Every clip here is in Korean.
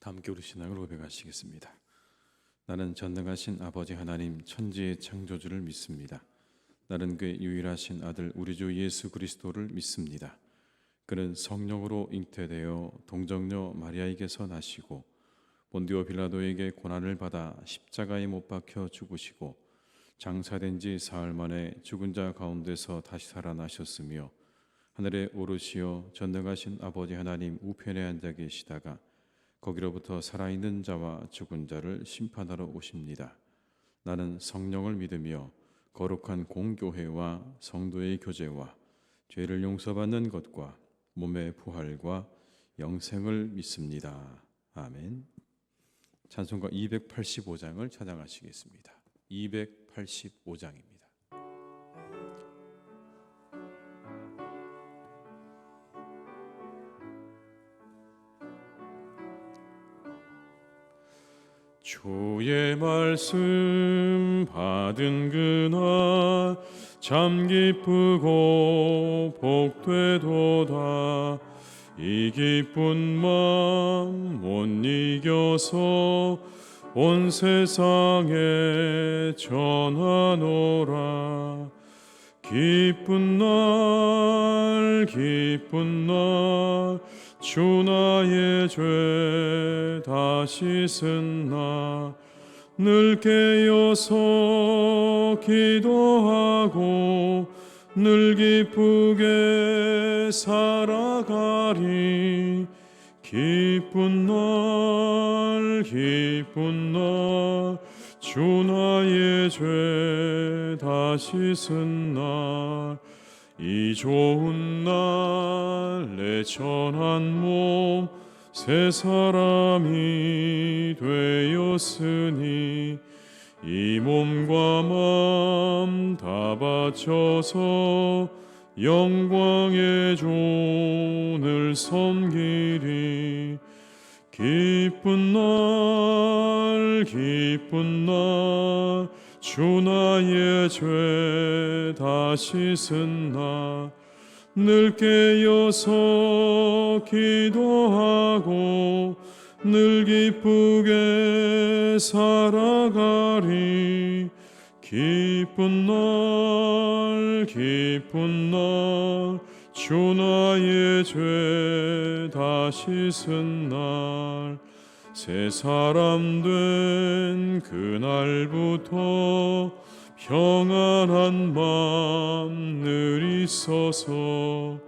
다 함께 우리 신앙을 고백하시겠습니다. 나는 전능하신 아버지 하나님 천지의 창조주를 믿습니다. 나는 그의 유일하신 아들 우리 주 예수 그리스도를 믿습니다. 그는 성령으로 잉태되어 동정녀 마리아에게서 나시고 본디오 빌라도에게 고난을 받아 십자가에 못 박혀 죽으시고 장사된 지 사흘 만에 죽은 자 가운데서 다시 살아나셨으며 하늘에 오르시어 전능하신 아버지 하나님 우편에 앉아 계시다가 거기로부터 살아있는 자와 죽은 자를 심판하러 오십니다. 나는 성령을 믿으며 거룩한 공교회와 성도의 교제와 죄를 용서받는 것과 몸의 부활과 영생을 믿습니다. 아멘. 찬송가 285장을 찬양하시겠습니다. 285장입니다. 주의 말씀 받은 그날 참 기쁘고 복되도다. 이 기쁜 마음 못 이겨서 온 세상에 전하노라. 기쁜 날 주 나의 죄 다 씻은 나 늘 깨어서 기도하고 늘 기쁘게 살아가리. 기쁜 날 주 나의 죄 다 씻은 날 이 좋은 날 내 천한 몸 새 사람이 되었으니 이 몸과 마음 다 바쳐서 영광의 존을 섬기리. 기쁜 날 주 나의 죄 다 씻은 나 늘 깨어서 기도하고 늘 기쁘게 살아가리. 기쁜 날 주 나의 죄 다 씻은 날 새 사람 된 그날부터 평안한 마음 늘 있어서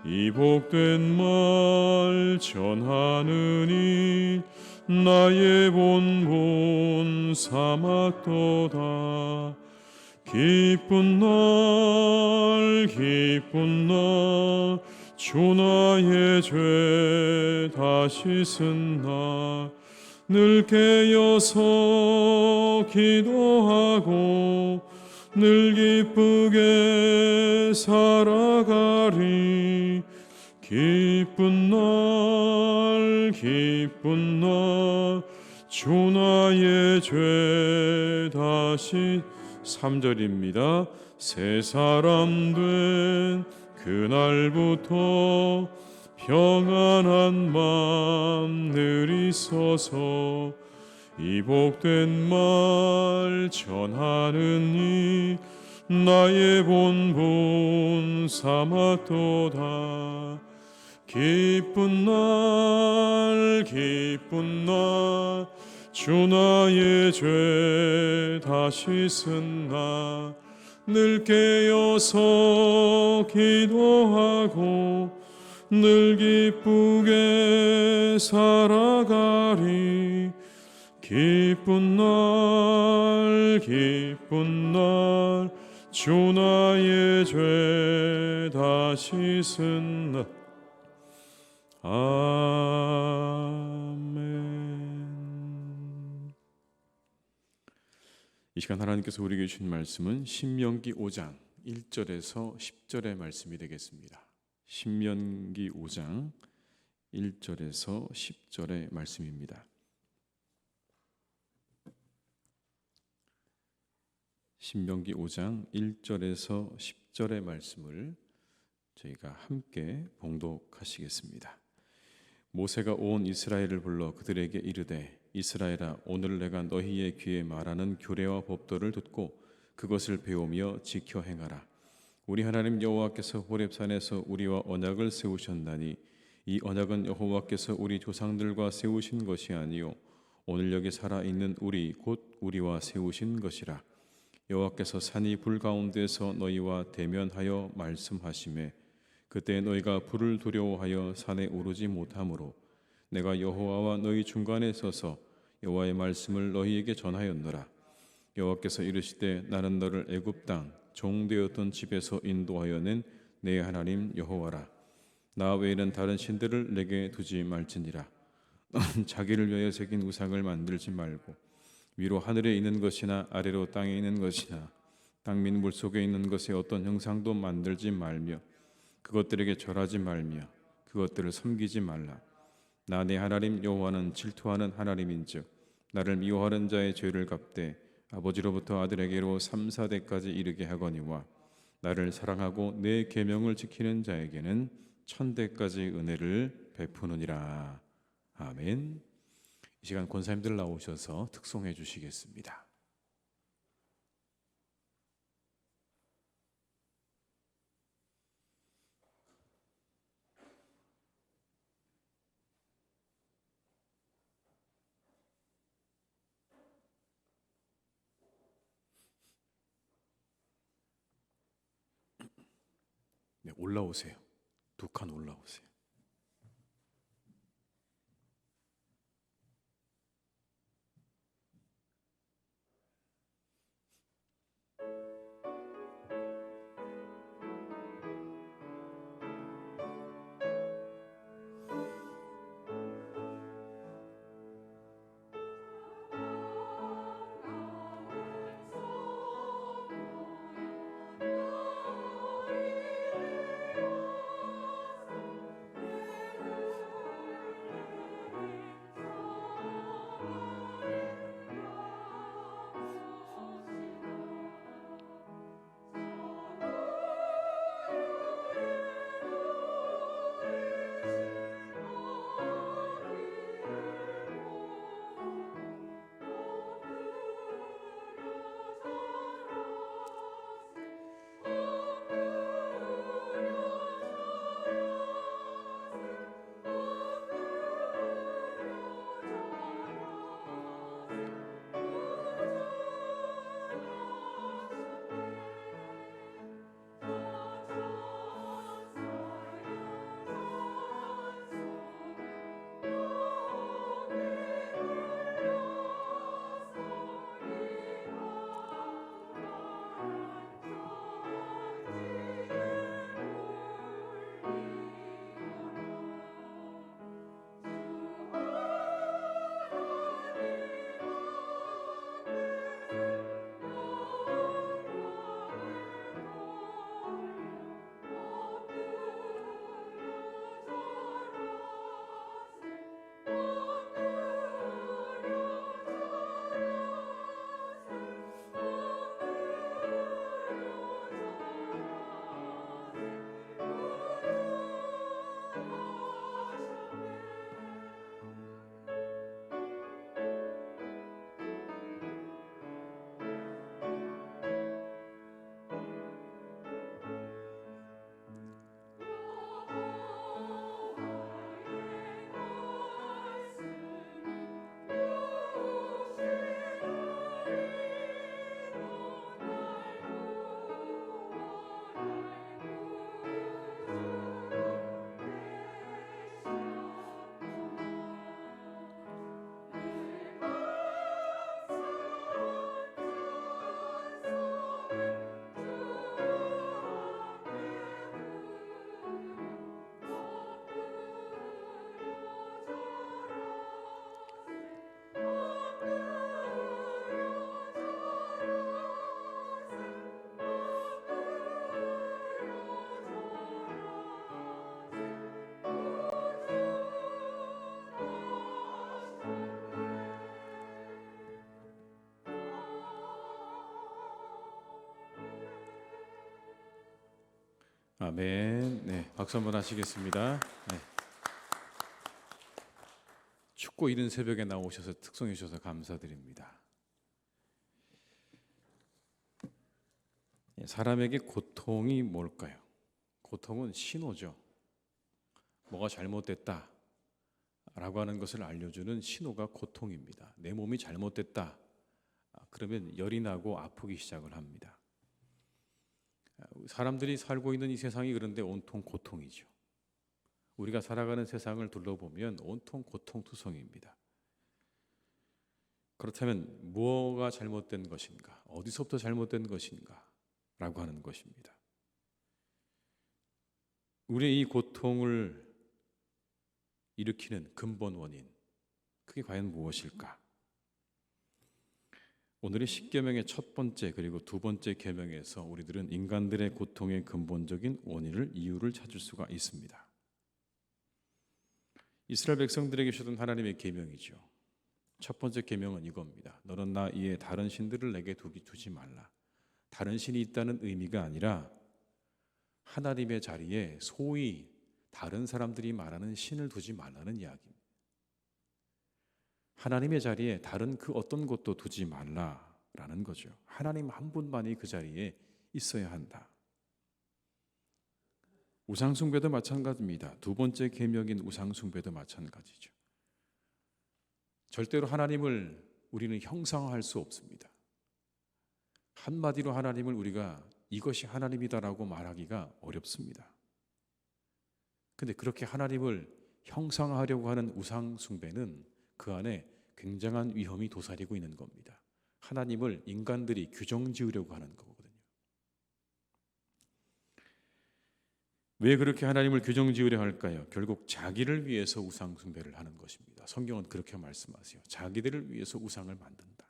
이 복된 말 전하느니 나의 본분 삼았도다. 기쁜 날 주 나의 죄 다 씻은 날 늘 깨어서 기도하고 늘 기쁘게 살아가리. 기쁜 날 주 나의 죄 다시 3절입니다. 새 사람 된 그날부터 평안한 마음 늘 있어서 이 복된 말 전하느니 나의 본분 삼았도다. 기쁜 날 주 나의 죄 다 씻은 나 늘 깨어서 기도하고 늘 기쁘게 살아가리. 기쁜 날 주 나의 죄 다 씻은 날. 아멘. 이 시간 하나님께서 우리에게 주신 말씀은 신명기 5장 1절에서 10절의 말씀이 되겠습니다. 신명기 5장 1절에서 10절의 말씀입니다. 신명기 5장 1절에서 10절의 말씀을 저희가 함께 봉독하시겠습니다. 모세가 온 이스라엘을 불러 그들에게 이르되 이스라엘아 오늘 내가 너희의 귀에 말하는 규례와 법도를 듣고 그것을 배우며 지켜 행하라. 우리 하나님 여호와께서 호렙산에서 우리와 언약을 세우셨나니 이 언약은 여호와께서 우리 조상들과 세우신 것이 아니요 오늘 여기 살아 있는 우리 곧 우리와 세우신 것이라. 여호와께서 산이 불 가운데서 너희와 대면하여 말씀하시매 그때 너희가 불을 두려워하여 산에 오르지 못하므로 내가 여호와와 너희 중간에 서서 여호와의 말씀을 너희에게 전하였노라. 여호와께서 이르시되 나는 너를 애굽 땅 종되었던 집에서 인도하여 낸 내 하나님 여호와라. 나 외에는 다른 신들을 내게 두지 말지니라. 너는 자기를 위하여 새긴 우상을 만들지 말고 위로 하늘에 있는 것이나 아래로 땅에 있는 것이나 땅 및 물속에 있는 것의 어떤 형상도 만들지 말며 그것들에게 절하지 말며 그것들을 섬기지 말라. 나 내 하나님 여호와는 질투하는 하나님인즉 나를 미워하는 자의 죄를 갚되 아버지로부터 아들에게로 3, 4대까지 이르게 하거니와 나를 사랑하고 내 계명을 지키는 자에게는 1000대까지 은혜를 베푸느니라. 아멘. 이 시간 권사님들 나오셔서 특송해 주시겠습니다. 네, 올라오세요. 2칸 올라오세요. 아멘. 네, 박수 한번 하시겠습니다. 네. 춥고 이른 새벽에 나오셔서 특송해 주셔서 감사드립니다. 사람에게 고통이 뭘까요? 고통은 신호죠. 뭐가 잘못됐다 라고 하는 것을 알려주는 신호가 고통입니다. 내 몸이 잘못됐다 그러면 열이 나고 아프기 시작을 합니다. 사람들이 살고 있는 이 세상이 그런데 온통 고통이죠. 우리가 살아가는 세상을 둘러보면 온통 고통투성입니다. 그렇다면 뭐가 잘못된 것인가? 어디서부터 잘못된 것인가? 라고 하는 것입니다. 우리의 이 고통을 일으키는 근본 원인, 그게 과연 무엇일까? 오늘의 십계명의 첫 번째 그리고 두 번째 계명에서 우리들은 인간들의 고통의 근본적인 원인을, 이유를 찾을 수가 있습니다. 이스라엘 백성들에게 주셨던 하나님의 계명이죠. 첫 번째 계명은 이겁니다. 너는 나 이에 다른 신들을 내게 두지 말라. 다른 신이 있다는 의미가 아니라 하나님의 자리에 소위 다른 사람들이 말하는 신을 두지 말라는 이야기입니다. 하나님의 자리에 다른 그 어떤 것도 두지 말라라는 거죠. 하나님 한 분만이 그 자리에 있어야 한다. 우상숭배도 마찬가지입니다. 두 번째 계명인 우상숭배도 마찬가지죠. 절대로 하나님을 우리는 형상화할 수 없습니다. 한마디로 하나님을 우리가 이것이 하나님이다라고 말하기가 어렵습니다. 근데 그렇게 하나님을 형상화하려고 하는 우상숭배는 그 안에 굉장한 위험이 도사리고 있는 겁니다. 하나님을 인간들이 규정 지으려고 하는 거거든요. 왜 그렇게 하나님을 규정 지으려 할까요? 결국 자기를 위해서 우상숭배를 하는 것입니다. 성경은 그렇게 말씀하세요. 자기들을 위해서 우상을 만든다.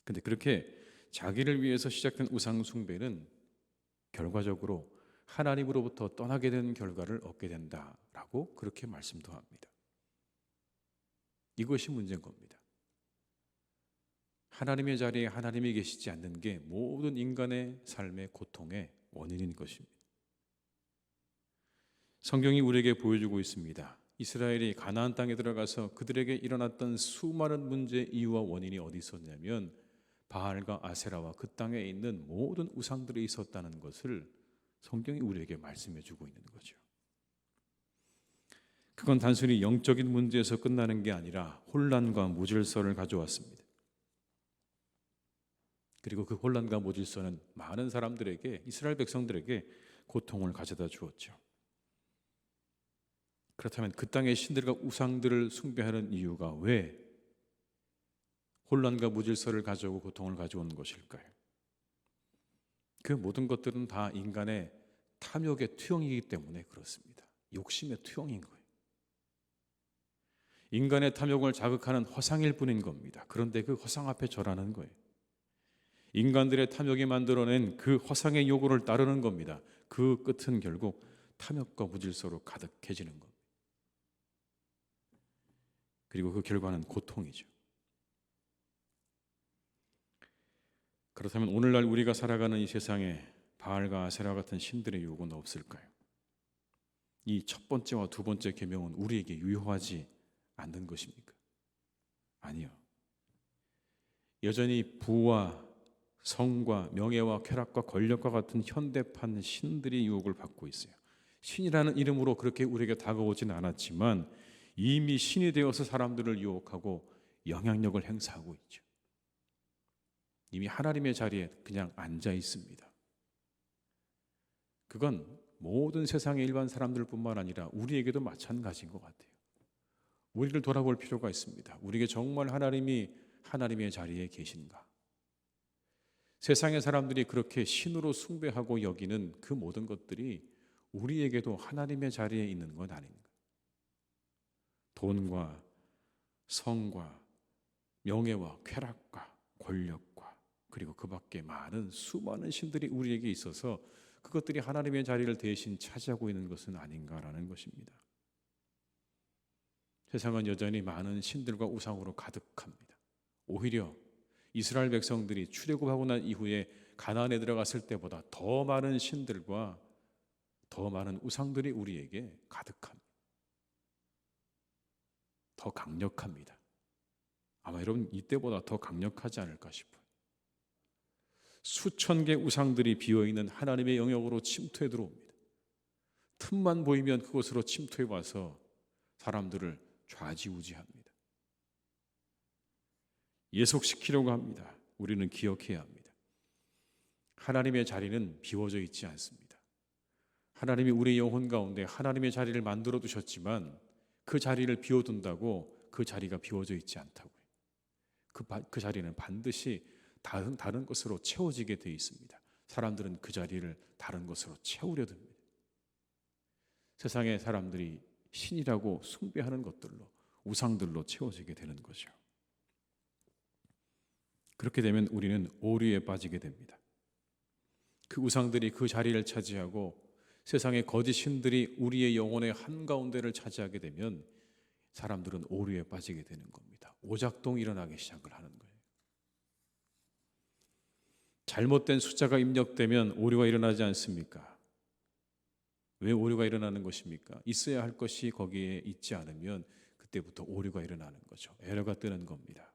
근데 그렇게 자기를 위해서 시작된 우상숭배는 결과적으로 하나님으로부터 떠나게 되는 결과를 얻게 된다라고 그렇게 말씀도 합니다. 이것이 문제인 겁니다. 하나님의 자리에 하나님이 계시지 않는 게 모든 인간의 삶의 고통의 원인인 것입니다. 성경이 우리에게 보여주고 있습니다. 이스라엘이 가나안 땅에 들어가서 그들에게 일어났던 수많은 문제의 이유와 원인이 어디 있었냐면 바알과 아세라와 그 땅에 있는 모든 우상들이 있었다는 것을 성경이 우리에게 말씀해 주고 있는 거죠. 그건 단순히 영적인 문제에서 끝나는 게 아니라 혼란과 무질서를 가져왔습니다. 그리고 그 혼란과 무질서는 많은 사람들에게, 이스라엘 백성들에게 고통을 가져다 주었죠. 그렇다면 그 땅의 신들과 우상들을 숭배하는 이유가 왜 혼란과 무질서를 가져오고 고통을 가져오는 것일까요? 그 모든 것들은 다 인간의 탐욕의 투영이기 때문에 그렇습니다. 욕심의 투영인 거예요. 인간의 탐욕을 자극하는 허상일 뿐인 겁니다. 그런데 그 허상 앞에 절하는 거예요. 인간들의 탐욕이 만들어낸 그 허상의 요구를 따르는 겁니다. 그 끝은 결국 탐욕과 무질서로 가득해지는 겁니다. 그리고 그 결과는 고통이죠. 그렇다면 오늘날 우리가 살아가는 이 세상에 바알과 아세라 같은 신들의 요구는 없을까요? 이 첫 번째와 두 번째 계명은 우리에게 유효하지 않는 것입니까? 아니요. 여전히 부와 성과 명예와 쾌락과 권력과 같은 현대판 신들이 유혹을 받고 있어요. 신이라는 이름으로 그렇게 우리에게 다가오지는 않았지만 이미 신이 되어서 사람들을 유혹하고 영향력을 행사하고 있죠. 이미 하나님의 자리에 그냥 앉아 있습니다. 그건 모든 세상의 일반 사람들뿐만 아니라 우리에게도 마찬가지인 것 같아요. 우리를 돌아볼 필요가 있습니다. 우리에게 정말 하나님이 하나님의 자리에 계신가? 세상의 사람들이 그렇게 신으로 숭배하고 여기는 그 모든 것들이 우리에게도 하나님의 자리에 있는 것 아닌가? 돈과 성과 명예와 쾌락과 권력과 그리고 그 밖에 많은 수많은 신들이 우리에게 있어서 그것들이 하나님의 자리를 대신 차지하고 있는 것은 아닌가라는 것입니다. 세상은 여전히 많은 신들과 우상으로 가득합니다. 오히려 이스라엘 백성들이 출애굽하고 난 이후에 가나안에 들어갔을 때보다 더 많은 신들과 더 많은 우상들이 우리에게 가득합니다. 더 강력합니다. 아마 여러분 이때보다 더 강력하지 않을까 싶어요. 수천 개 우상들이 비어있는 하나님의 영역으로 침투해 들어옵니다. 틈만 보이면 그곳으로 침투해 와서 사람들을 좌지우지합니다. 예속시키려고 합니다. 우리는 기억해야 합니다. 하나님의 자리는 비워져 있지 않습니다. 하나님이 우리 영혼 가운데 하나님의 자리를 만들어 두셨지만 그 자리를 비워둔다고 그 자리가 비워져 있지 않다고요. 그 자리는 반드시 다른 것으로 채워지게 되어 있습니다. 사람들은 그 자리를 다른 것으로 채우려 듭니다. 세상의 사람들이 신이라고 숭배하는 것들로, 우상들로 채워지게 되는 거죠. 그렇게 되면 우리는 오류에 빠지게 됩니다. 그 우상들이 그 자리를 차지하고 세상의 거짓 신들이 우리의 영혼의 한가운데를 차지하게 되면 사람들은 오류에 빠지게 되는 겁니다. 오작동이 일어나기 시작을 하는 거예요. 잘못된 숫자가 입력되면 오류가 일어나지 않습니까? 왜 오류가 일어나는 것입니까? 있어야 할 것이 거기에 있지 않으면 그때부터 오류가 일어나는 거죠. 에러가 뜨는 겁니다.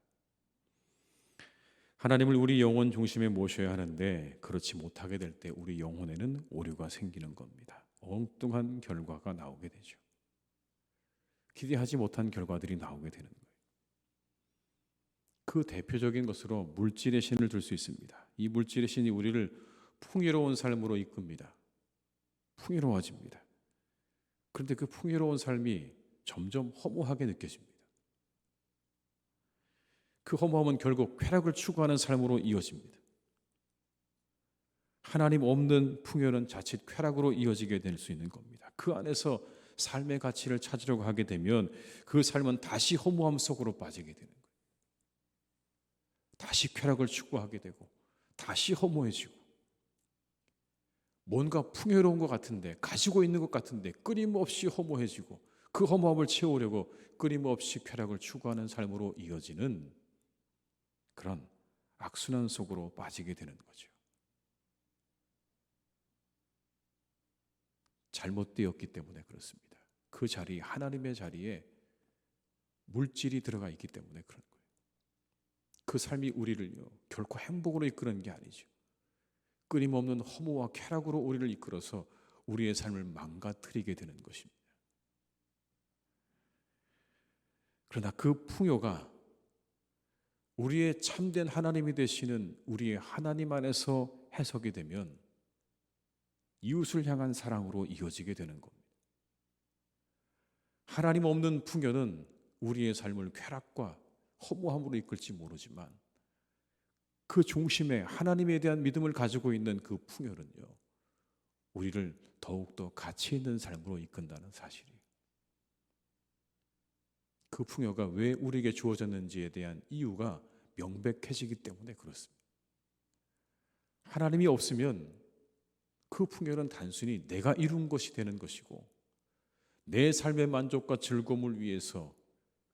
하나님을 우리 영혼 중심에 모셔야 하는데 그렇지 못하게 될 때 우리 영혼에는 오류가 생기는 겁니다. 엉뚱한 결과가 나오게 되죠. 기대하지 못한 결과들이 나오게 되는 거예요. 그 대표적인 것으로 물질의 신을 들 수 있습니다. 이 물질의 신이 우리를 풍요로운 삶으로 이끕니다. 풍요로워집니다. 그런데 그 풍요로운 삶이 점점 허무하게 느껴집니다. 그 허무함은 결국 쾌락을 추구하는 삶으로 이어집니다. 하나님 없는 풍요는 자칫 쾌락으로 이어지게 될 수 있는 겁니다. 그 안에서 삶의 가치를 찾으려고 하게 되면 그 삶은 다시 허무함 속으로 빠지게 되는 거예요. 다시 쾌락을 추구하게 되고 다시 허무해지고 뭔가 풍요로운 것 같은데 가지고 있는 것 같은데 끊임없이 허무해지고 그 허무함을 채우려고 끊임없이 쾌락을 추구하는 삶으로 이어지는 그런 악순환 속으로 빠지게 되는 거죠. 잘못되었기 때문에 그렇습니다. 그 자리, 하나님의 자리에 물질이 들어가 있기 때문에 그런 거예요. 그 삶이 우리를요 결코 행복으로 이끄는 게 아니죠. 끊임없는 허무와 쾌락으로 우리를 이끌어서 우리의 삶을 망가뜨리게 되는 것입니다. 그러나 그 풍요가 우리의 참된 하나님이 되시는 우리의 하나님 안에서 해석이 되면 이웃을 향한 사랑으로 이어지게 되는 겁니다. 하나님 없는 풍요는 우리의 삶을 쾌락과 허무함으로 이끌지 모르지만 그 중심에 하나님에 대한 믿음을 가지고 있는 그 풍요는요 우리를 더욱더 가치 있는 삶으로 이끈다는 사실이에요. 그 풍요가 왜 우리에게 주어졌는지에 대한 이유가 명백해지기 때문에 그렇습니다. 하나님이 없으면 그 풍요는 단순히 내가 이룬 것이 되는 것이고 내 삶의 만족과 즐거움을 위해서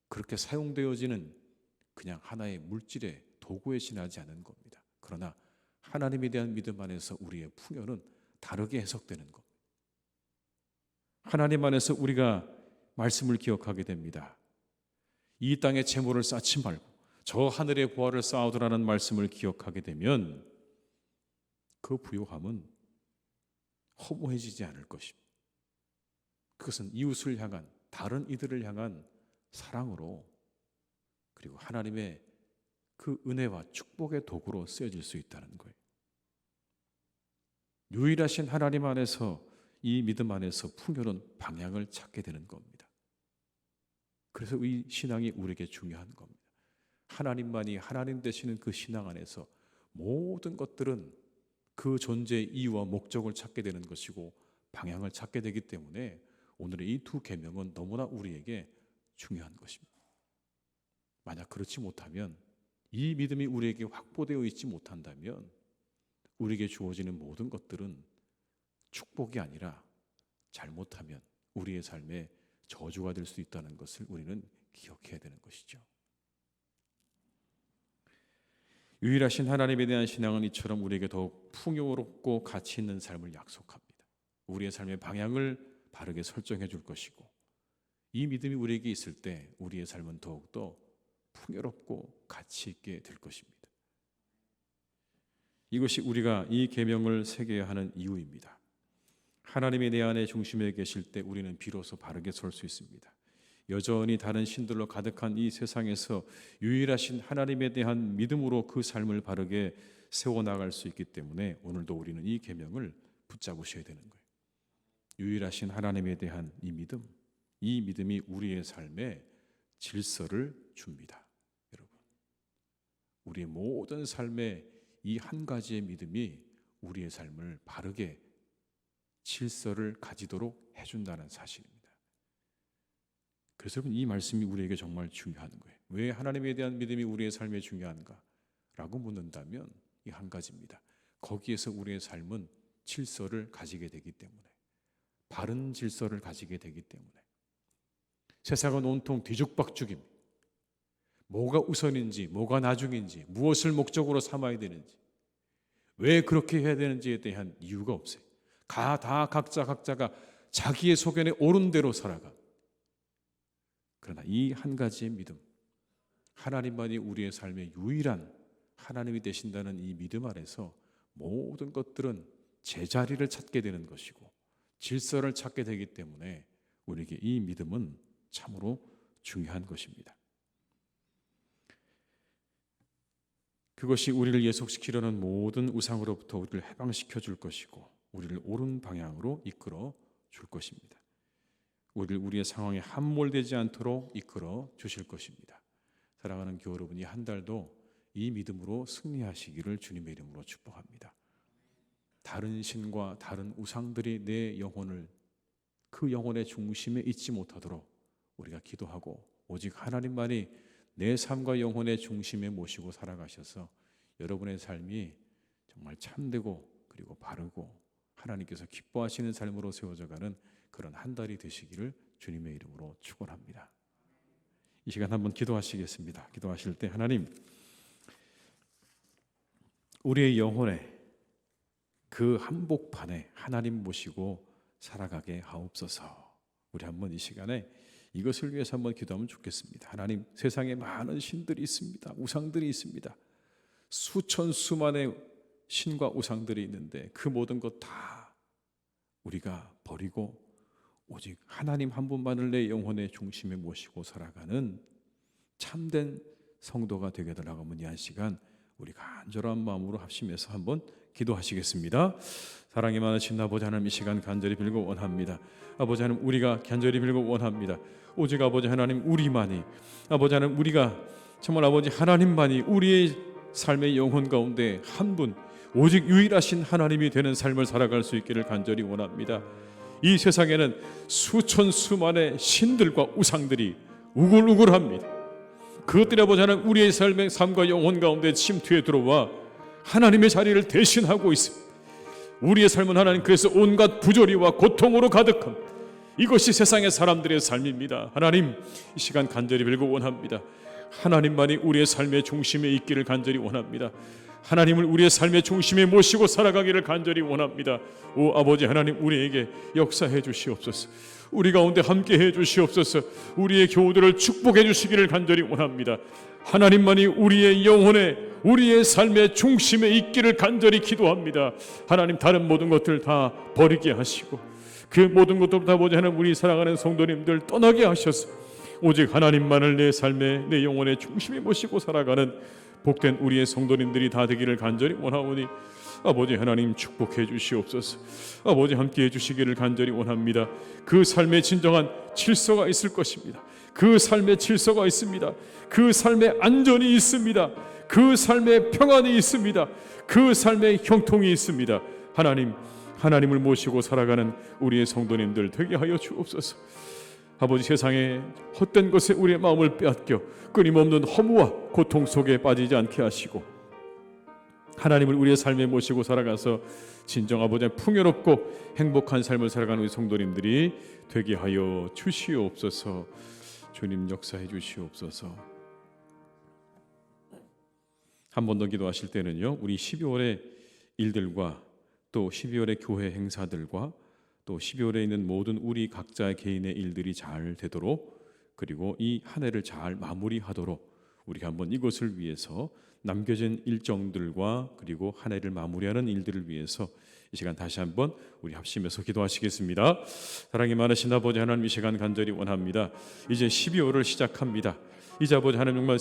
그렇게 사용되어지는 그냥 하나의 물질의 도구에 지나지 않은 겁니다. 그러나 하나님에 대한 믿음 안에서 우리의 풍요는 다르게 해석되는 겁니다. 하나님 안에서 우리가 말씀을 기억하게 됩니다. 이 땅에 재물을 쌓지 말고 저 하늘의 보화를 쌓아두라는 말씀을 기억하게 되면 그 부요함은 허무해지지 않을 것입니다. 그것은 이웃을 향한 다른 이들을 향한 사랑으로 그리고 하나님의 그 은혜와 축복의 도구로 쓰여질 수 있다는 거예요. 유일하신 하나님 안에서 이 믿음 안에서 풍요로운 방향을 찾게 되는 겁니다. 그래서 이 신앙이 우리에게 중요한 겁니다. 하나님만이 하나님 되시는 그 신앙 안에서 모든 것들은 그 존재의 이유와 목적을 찾게 되는 것이고 방향을 찾게 되기 때문에 오늘의 이 두 계명은 너무나 우리에게 중요한 것입니다. 만약 그렇지 못하면 이 믿음이 우리에게 확보되어 있지 못한다면 우리에게 주어지는 모든 것들은 축복이 아니라 잘못하면 우리의 삶에 저주가 될 수 있다는 것을 우리는 기억해야 되는 것이죠. 유일하신 하나님에 대한 신앙은 이처럼 우리에게 더욱 풍요롭고 가치 있는 삶을 약속합니다. 우리의 삶의 방향을 바르게 설정해 줄 것이고 이 믿음이 우리에게 있을 때 우리의 삶은 더욱더 풍요롭고 가치 있게 될 것입니다. 이것이 우리가 이 계명을 새겨야 하는 이유입니다. 하나님이 내 안에 중심에 계실 때 우리는 비로소 바르게 설 수 있습니다. 여전히 다른 신들로 가득한 이 세상에서 유일하신 하나님에 대한 믿음으로 그 삶을 바르게 세워나갈 수 있기 때문에 오늘도 우리는 이 계명을 붙잡으셔야 되는 거예요. 유일하신 하나님에 대한 이 믿음, 이 믿음이 우리의 삶에 질서를 줍니다. 여러분, 우리의 모든 삶에 이 한 가지의 믿음이 우리의 삶을 바르게 질서를 가지도록 해준다는 사실입니다. 그래서 여러분, 이 말씀이 우리에게 정말 중요한 거예요. 왜 하나님에 대한 믿음이 우리의 삶에 중요한가? 라고 묻는다면 이 한 가지입니다. 거기에서 우리의 삶은 질서를 가지게 되기 때문에, 바른 질서를 가지게 되기 때문에. 세상은 온통 뒤죽박죽입니다. 뭐가 우선인지, 뭐가 나중인지, 무엇을 목적으로 삼아야 되는지, 왜 그렇게 해야 되는지에 대한 이유가 없어요. 다 각자가 자기의 소견에 옳은 대로 살아가. 그러나 이 한 가지의 믿음, 하나님만이 우리의 삶의 유일한 하나님이 되신다는 이 믿음 안에서 모든 것들은 제자리를 찾게 되는 것이고 질서를 찾게 되기 때문에 우리에게 이 믿음은 참으로 중요한 것입니다. 그것이 우리를 예속시키려는 모든 우상으로부터 우리를 해방시켜 줄 것이고 우리를 옳은 방향으로 이끌어 줄 것입니다. 우리를 우리의 상황에 함몰되지 않도록 이끌어 주실 것입니다. 사랑하는 교회 여러분, 이 한 달도 이 믿음으로 승리하시기를 주님의 이름으로 축복합니다. 다른 신과 다른 우상들이 내 영혼을 그 영혼의 중심에 있지 못하도록 우리가 기도하고 오직 하나님만이 내 삶과 영혼의 중심에 모시고 살아가셔서 여러분의 삶이 정말 참되고 그리고 바르고 하나님께서 기뻐하시는 삶으로 세워져가는 그런 한 달이 되시기를 주님의 이름으로 축원합니다. 이 시간 한번 기도하시겠습니다. 기도하실 때 하나님, 우리의 영혼에 그 한복판에 하나님 모시고 살아가게 하옵소서. 우리 한번 이 시간에 이것을 위해서 한번 기도하면 좋겠습니다. 하나님, 세상에 많은 신들이 있습니다. 우상들이 있습니다. 수천 수만의 신과 우상들이 있는데 그 모든 것 다 우리가 버리고 오직 하나님 한 분만을 내 영혼의 중심에 모시고 살아가는 참된 성도가 되게 달라고 하면 이 한 시간 우리 간절한 마음으로 합심해서 한번 기도하시겠습니다. 사랑이 많으신 아버지 하나님, 이 시간 간절히 빌고 원합니다. 아버지 하나님, 우리가 간절히 빌고 원합니다. 오직 아버지 하나님, 우리만이, 아버지 하나님, 우리가 정말 아버지 하나님만이 우리의 삶의 영혼 가운데 한 분, 오직 유일하신 하나님이 되는 삶을 살아갈 수 있기를 간절히 원합니다. 이 세상에는 수천 수만의 신들과 우상들이 우글우글합니다. 그것들이 아버지 하나님, 우리의 삶의 삶과 영혼 가운데 침투해 들어와 하나님의 자리를 대신하고 있습니다. 우리의 삶은 하나님 그래서 온갖 부조리와 고통으로 가득합니다. 이것이 세상의 사람들의 삶입니다. 하나님, 이 시간 간절히 빌고 원합니다. 하나님만이 우리의 삶의 중심에 있기를 간절히 원합니다. 하나님을 우리의 삶의 중심에 모시고 살아가기를 간절히 원합니다. 오 아버지 하나님, 우리에게 역사해 주시옵소서. 우리 가운데 함께 해 주시옵소서. 우리의 교우들을 축복해 주시기를 간절히 원합니다. 하나님만이 우리의 영혼에 우리의 삶의 중심에 있기를 간절히 기도합니다. 하나님, 다른 모든 것들 다 버리게 하시고 그 모든 것들부터 아버지 하나님, 우리 사랑하는 성도님들 떠나게 하셔서 오직 하나님만을 내 삶의 내 영혼의 중심에 모시고 살아가는 복된 우리의 성도님들이 다 되기를 간절히 원하오니 아버지 하나님 축복해 주시옵소서. 아버지 함께 해주시기를 간절히 원합니다. 그 삶의 진정한 질서가 있을 것입니다. 그 삶의 질서가 있습니다. 그 삶의 안전이 있습니다. 그 삶의 평안이 있습니다. 그 삶의 형통이 있습니다. 하나님을 모시고 살아가는 우리의 성도님들 되게 하여 주옵소서. 아버지, 세상에 헛된 것에 우리의 마음을 빼앗겨 끊임없는 허무와 고통 속에 빠지지 않게 하시고 하나님을 우리의 삶에 모시고 살아가서 진정 아버지 풍요롭고 행복한 삶을 살아가는 우리 성도님들이 되게 하여 주시옵소서. 주님 역사해 주시옵소서. 한 번 더 기도하실 때는요, 우리 12월의 일들과 또 12월의 교회 행사들과 또 또 12월에 있는 모든 우리 각자의 개인의 일들이 잘 되도록, 그리고 이 한 해를 잘 마무리하도록 우리가 한번 이것을 위해서 남겨진 일정들과 그리고 한 해를 마무리하는 일들을 위해서 이 시간 다시 한번 우리 합심해서 기도하시겠습니다. 사랑이 많으신 아버지 하나님, 이 시간 간절히 원합니다. 이제 12월을 시작합니다. 이제 아버지 하나님, 정말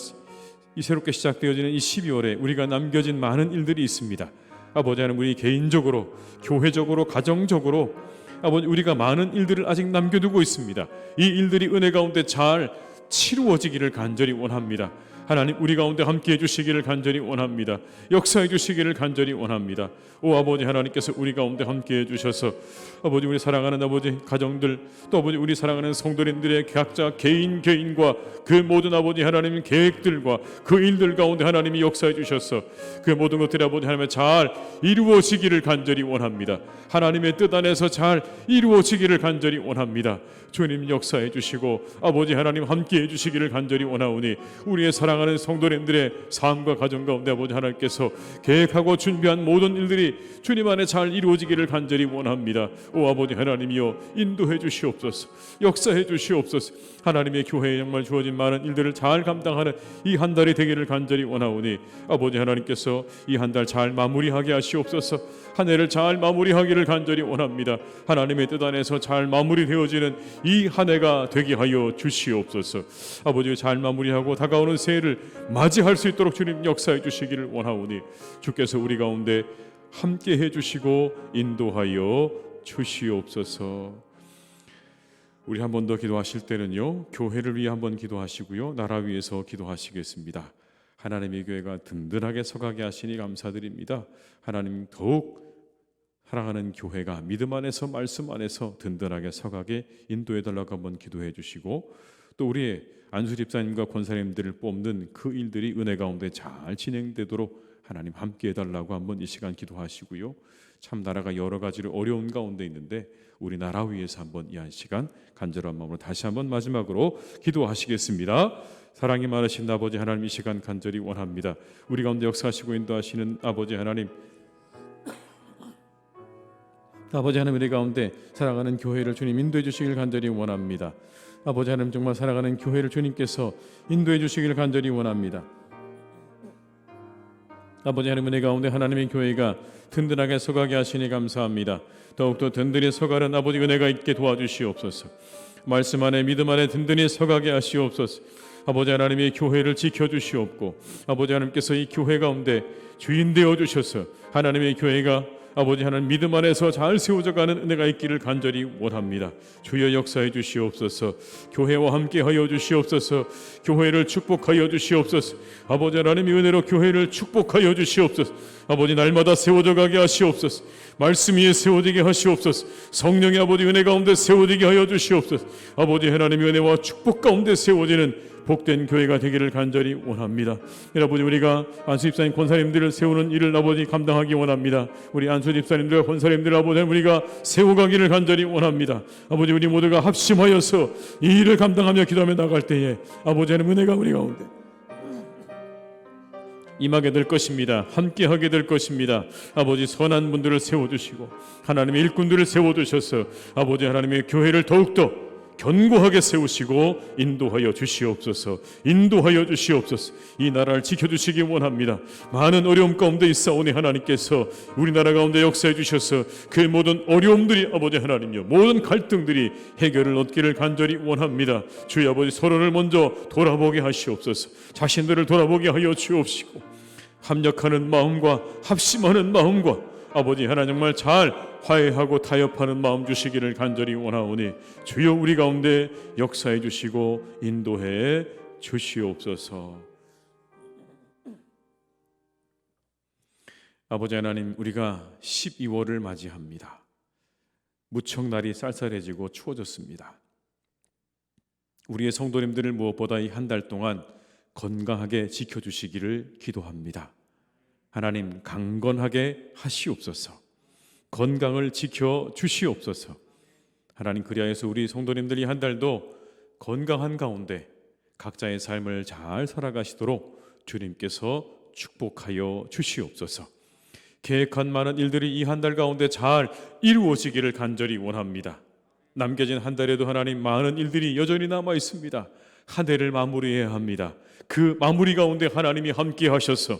이 새롭게 시작되어지는 이 12월에 우리가 남겨진 많은 일들이 있습니다. 아버지 하나님, 우리 개인적으로, 교회적으로, 가정적으로 아버지 우리가 많은 일들을 아직 남겨두고 있습니다. 이 일들이 은혜 가운데 잘 치루어지기를 간절히 원합니다. 하나님, 우리 가운데 함께해 주시기를 간절히 원합니다. 역사해 주시기를 간절히 원합니다. 오 아버지 하나님께서 우리 가운데 함께해 주셔서 아버지 우리 사랑하는 아버지 가정들, 또 아버지 우리 사랑하는 성도님들의 각자 개인과 그 모든 아버지 하나님 계획들과 그 일들 가운데 하나님이 역사해 주셔서 그 모든 것들이 아버지 하나님의 잘 이루어지기를 간절히 원합니다. 하나님의 뜻 안에서 잘 이루어지기를 간절히 원합니다. 주님 역사해 주시고 아버지 하나님 함께해 주시기를 간절히 원하오니 우리의 사랑하는 성도님들의 삶과 가정 가운데 아버지 하나님께서 계획하고 준비한 모든 일들이 주님 안에 잘 이루어지기를 간절히 원합니다. 오 아버지 하나님이여, 인도해 주시옵소서, 역사해 주시옵소서. 하나님의 교회에 정말 주어진 많은 일들을 잘 감당하는 이 한 달이 되기를 간절히 원하오니 아버지 하나님께서 이 한 달 잘 마무리하게 하시옵소서. 한 해를 잘 마무리하기를 간절히 원합니다. 하나님의 뜻 안에서 잘 마무리되어지는 이 한 해가 되게 하여 주시옵소서. 아버지 잘 마무리하고 다가오는 새해를 맞이할 수 있도록 주님 역사해 주시기를 원하오니 주께서 우리 가운데 함께 해주시고 인도하여 주시옵소서. 우리 한 번 더 기도하실 때는요, 교회를 위해 한번 기도하시고요, 나라 위해서 기도하시겠습니다. 하나님의 교회가 든든하게 서가게 하시니 감사드립니다. 하나님, 더욱 사랑하는 교회가 믿음 안에서 말씀 안에서 든든하게 서가게 인도해 달라고 한번 기도해 주시고, 또 우리의 안수 집사님과 권사님들을 뽑는 그 일들이 은혜 가운데 잘 진행되도록 하나님 함께 해달라고 한번 이 시간 기도하시고요. 참 나라가 여러 가지로 어려운 가운데 있는데 우리 나라 위해서 한번 이 한 시간 간절한 마음으로 다시 한번 마지막으로 기도하시겠습니다. 사랑이 많으신 아버지 하나님, 이 시간 간절히 원합니다. 우리 가운데 역사하시고 인도하시는 아버지 하나님, 아버지 하나님, 우리 가운데 사랑하는 교회를 주님 인도해 주시길 간절히 원합니다. 아버지 하나님, 정말 사랑하는 교회를 주님께서 인도해 주시길 간절히 원합니다. 아버지 하나님, 은혜 가운데 하나님의 교회가 든든하게 서가게 하시니 감사합니다. 더욱더 든든히 서가는 아버지 은혜가 있게 도와주시옵소서. 말씀 안에 믿음 안에 든든히 서가게 하시옵소서. 아버지 하나님의 교회를 지켜주시옵고 아버지 하나님께서 이 교회 가운데 주인 되어주셔서 하나님의 교회가 아버지 하나님 믿음 안에서 잘 세워져가는 은혜가 있기를 간절히 원합니다. 주여 역사해 주시옵소서. 교회와 함께 하여 주시옵소서. 교회를 축복하여 주시옵소서. 아버지 하나님의 은혜로 교회를 축복하여 주시옵소서. 아버지 날마다 세워져가게 하시옵소서. 말씀 위에 세워지게 하시옵소서. 성령의 아버지 은혜 가운데 세워지게 하여 주시옵소서. 아버지 하나님의 은혜와 축복 가운데 세워지는 복된 교회가 되기를 간절히 원합니다. 아버지, 우리가 안수 집사님 권사님들을 세우는 일을 아버지 감당하기 원합니다. 우리 안수 집사님들과 권사님들 아버지 우리가 세워가기를 간절히 원합니다. 아버지, 우리 모두가 합심하여서 이 일을 감당하며 기도하며 나갈 때에 아버지 하나님 은혜가 우리 가운데 임하게 될 것입니다. 함께하게 될 것입니다. 아버지, 선한 분들을 세워주시고 하나님의 일꾼들을 세워주셔서 아버지 하나님의 교회를 더욱더 견고하게 세우시고 인도하여 주시옵소서. 인도하여 주시옵소서. 이 나라를 지켜주시기 원합니다. 많은 어려움 가운데 있사오니 하나님께서 우리나라 가운데 역사해 주셔서 그 모든 어려움들이 아버지 하나님요 모든 갈등들이 해결을 얻기를 간절히 원합니다. 주여 아버지, 서로를 먼저 돌아보게 하시옵소서. 자신들을 돌아보게 하여 주옵시고 합력하는 마음과 합심하는 마음과 아버지 하나님 정말 잘 화해하고 타협하는 마음 주시기를 간절히 원하오니 주여 우리 가운데 역사해 주시고 인도해 주시옵소서. 아버지 하나님, 우리가 12월을 맞이합니다. 무척 날이 쌀쌀해지고 추워졌습니다. 우리의 성도님들을 무엇보다 이 한 달 동안 건강하게 지켜주시기를 기도합니다. 하나님, 강건하게 하시옵소서. 건강을 지켜 주시옵소서. 하나님, 그리하여서 우리 성도님들이 한 달도 건강한 가운데 각자의 삶을 잘 살아가시도록 주님께서 축복하여 주시옵소서. 계획한 많은 일들이 이 한 달 가운데 잘 이루어지기를 간절히 원합니다. 남겨진 한 달에도 하나님 많은 일들이 여전히 남아 있습니다. 한 해를 마무리해야 합니다. 그 마무리 가운데 하나님이 함께 하셔서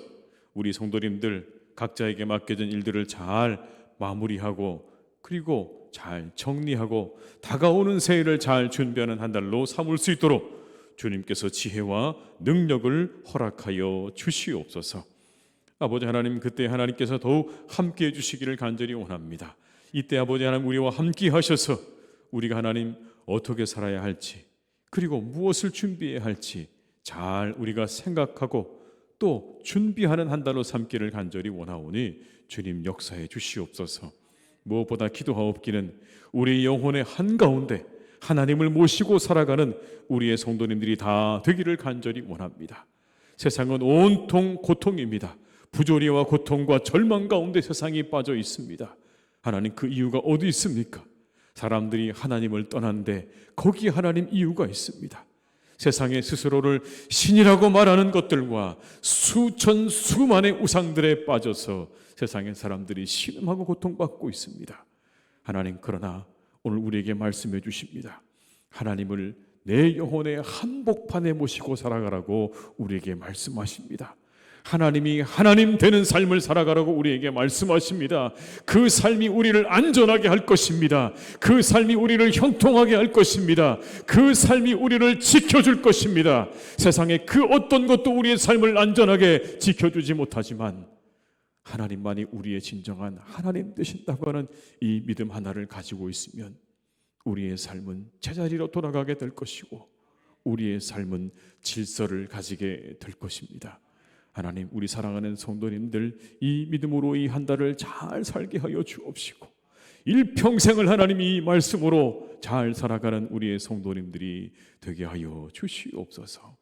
우리 성도님들 각자에게 맡겨진 일들을 잘 마무리하고 그리고 잘 정리하고 다가오는 새해를 잘 준비하는 한 달로 삼을 수 있도록 주님께서 지혜와 능력을 허락하여 주시옵소서. 아버지 하나님, 그때 하나님께서 더욱 함께해 주시기를 간절히 원합니다. 이때 아버지 하나님, 우리와 함께 하셔서 우리가 하나님 어떻게 살아야 할지 그리고 무엇을 준비해야 할지 잘 우리가 생각하고 또 준비하는 한 달로 삼기를 간절히 원하오니 주님 역사해 주시옵소서. 무엇보다 기도하옵기는 우리 영혼의 한가운데 하나님을 모시고 살아가는 우리의 성도님들이 다 되기를 간절히 원합니다. 세상은 온통 고통입니다. 부조리와 고통과 절망 가운데 세상이 빠져 있습니다. 하나님, 그 이유가 어디 있습니까? 사람들이 하나님을 떠난데 거기에 하나님 이유가 있습니다. 세상에 스스로를 신이라고 말하는 것들과 수천 수만의 우상들에 빠져서 세상의 사람들이 신음하고 고통받고 있습니다. 하나님, 그러나 오늘 우리에게 말씀해 주십니다. 하나님을 내 영혼의 한복판에 모시고 살아가라고 우리에게 말씀하십니다. 하나님이 하나님 되는 삶을 살아가라고 우리에게 말씀하십니다. 그 삶이 우리를 안전하게 할 것입니다. 그 삶이 우리를 형통하게 할 것입니다. 그 삶이 우리를 지켜줄 것입니다. 세상에 그 어떤 것도 우리의 삶을 안전하게 지켜주지 못하지만 하나님만이 우리의 진정한 하나님 되신다고 하는 이 믿음 하나를 가지고 있으면 우리의 삶은 제자리로 돌아가게 될 것이고 우리의 삶은 질서를 가지게 될 것입니다. 하나님, 우리 사랑하는 성도님들 이 믿음으로 이 한 달을 잘 살게 하여 주옵시고 일평생을 하나님 이 말씀으로 잘 살아가는 우리의 성도님들이 되게 하여 주시옵소서.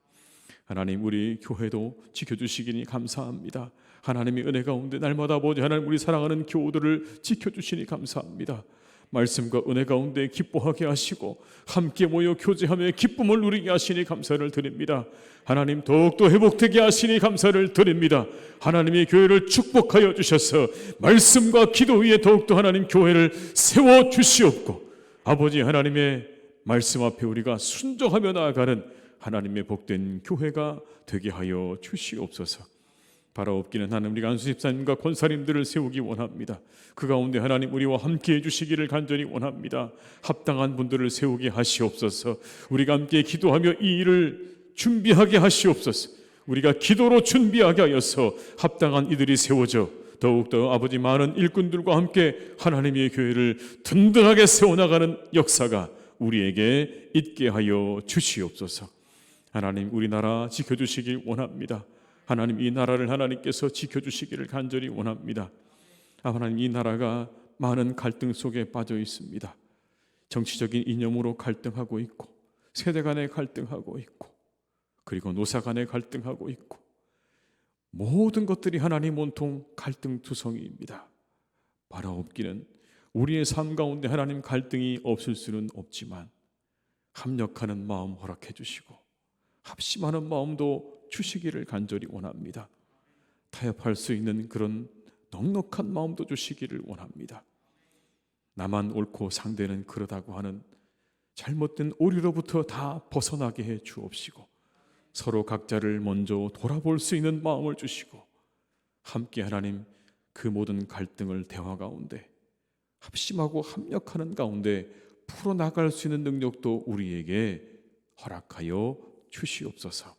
하나님, 우리 교회도 지켜주시기니 감사합니다. 하나님의 은혜 가운데 날마다 아버지 하나님 우리 사랑하는 교우들을 지켜주시니 감사합니다. 말씀과 은혜 가운데 기뻐하게 하시고 함께 모여 교제하며 기쁨을 누리게 하시니 감사를 드립니다. 하나님, 더욱더 회복되게 하시니 감사를 드립니다. 하나님의 교회를 축복하여 주셔서 말씀과 기도 위에 더욱더 하나님 교회를 세워주시옵고 아버지 하나님의 말씀 앞에 우리가 순종하며 나아가는 하나님의 복된 교회가 되게 하여 주시옵소서. 바라옵기는 하나님, 우리가 안수 집사님과 권사님들을 세우기 원합니다. 그 가운데 하나님 우리와 함께해 주시기를 간절히 원합니다. 합당한 분들을 세우게 하시옵소서. 우리가 함께 기도하며 이 일을 준비하게 하시옵소서. 우리가 기도로 준비하게 하여서 합당한 이들이 세워져 더욱더 아버지 많은 일꾼들과 함께 하나님의 교회를 든든하게 세워나가는 역사가 우리에게 있게 하여 주시옵소서. 하나님, 우리나라 지켜주시길 원합니다. 하나님, 이 나라를 하나님께서 지켜주시기를 간절히 원합니다. 하나님, 이 나라가 많은 갈등 속에 빠져 있습니다. 정치적인 이념으로 갈등하고 있고 세대 간에 갈등하고 있고 그리고 노사 간에 갈등하고 있고 모든 것들이 하나님 온통 갈등투성이입니다. 바라옵기는 우리의 삶 가운데 하나님 갈등이 없을 수는 없지만 합력하는 마음 허락해 주시고 합심하는 마음도 주시기를 간절히 원합니다. 타협할 수 있는 그런 넉넉한 마음도 주시기를 원합니다. 나만 옳고 상대는 그러다고 하는 잘못된 오리로부터 다 벗어나게 해 주옵시고 서로 각자를 먼저 돌아볼 수 있는 마음을 주시고 함께 하나님 그 모든 갈등을 대화 가운데 합심하고 합력하는 가운데 풀어나갈 수 있는 능력도 우리에게 허락하여 주시옵소서.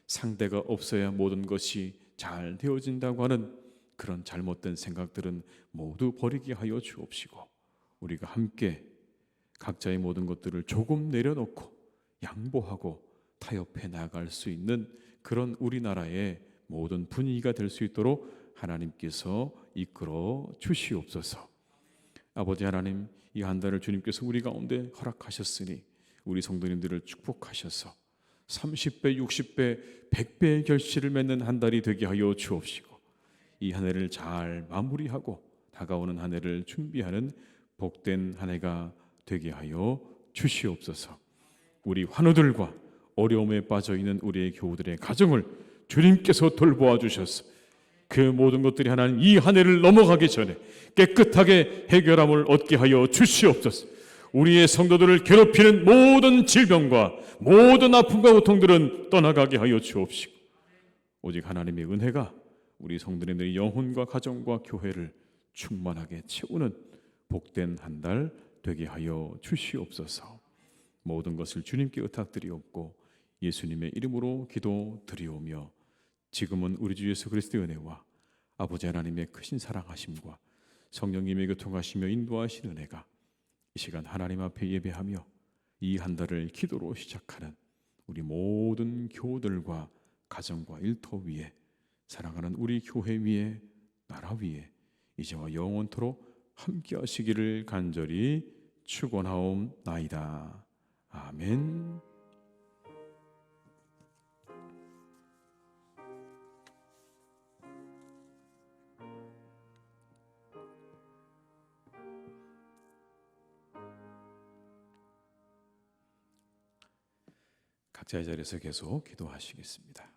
상대가 없어야 모든 것이 잘 되어진다고 하는 그런 잘못된 생각들은 모두 버리게 하여 주옵시고 우리가 함께 각자의 모든 것들을 조금 내려놓고 양보하고 타협해 나갈 수 있는 그런 우리나라의 모든 분위기가 될 수 있도록 하나님께서 이끌어 주시옵소서. 아버지 하나님, 이 한 달을 주님께서 우리 가운데 허락하셨으니 우리 성도님들을 축복하셔서 30배, 60배, 100배의 결실을 맺는 한 달이 되게 하여 주옵시고 이 한 해를 잘 마무리하고 다가오는 한 해를 준비하는 복된 한 해가 되게 하여 주시옵소서. 우리 환우들과 어려움에 빠져 있는 우리의 교우들의 가정을 주님께서 돌보아 주셔서 그 모든 것들이 하나님 이 한 해를 넘어가기 전에 깨끗하게 해결함을 얻게 하여 주시옵소서. 우리의 성도들을 괴롭히는 모든 질병과 모든 아픔과 고통들은 떠나가게 하여 주옵시고, 오직 하나님의 은혜가 우리 성도님들의 영혼과 가정과 교회를 충만하게 채우는 복된 한 달 되게 하여 주시옵소서. 모든 것을 주님께 의탁드리옵고 예수님의 이름으로 기도드리오며, 지금은 우리 주 예수 그리스도의 은혜와 아버지 하나님의 크신 사랑하심과 성령님의 교통하시며 인도하신 은혜가 이 시간 하나님 앞에 예배하며 이 한 달을 기도로 시작하는 우리 모든 교우들과 가정과 일터 위에, 사랑하는 우리 교회 위에, 나라 위에 이제와 영원토록 함께 하시기를 간절히 축원하옵나이다. 아멘. 각자의 자리에서 계속 기도하시겠습니다.